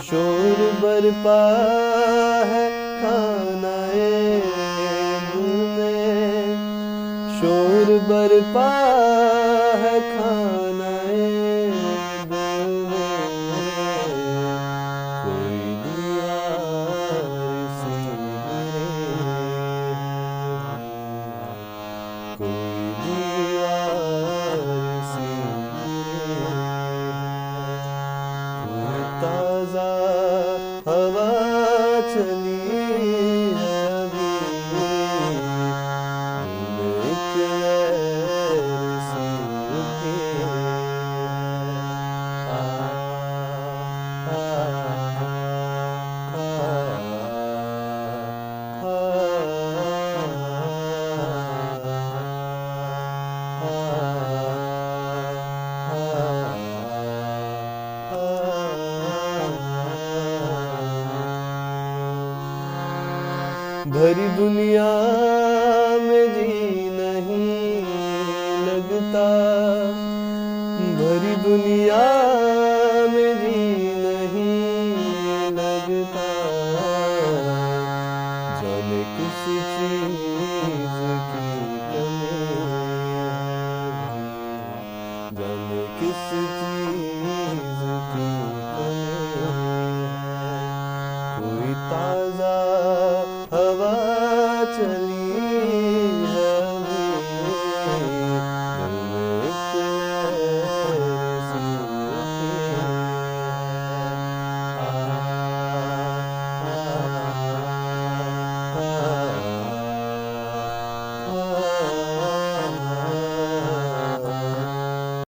शोर बरपा है खानाए दिल में, शोर बरपा है खानाए दिल में। कोई दीवार सी गिरे, कोई दीवार सी गिरे। ताज़ा हवा चली है अभी, दिल एक लहर सी उठी है। भरी दुनिया में जी नहीं लगता, भरी दुनिया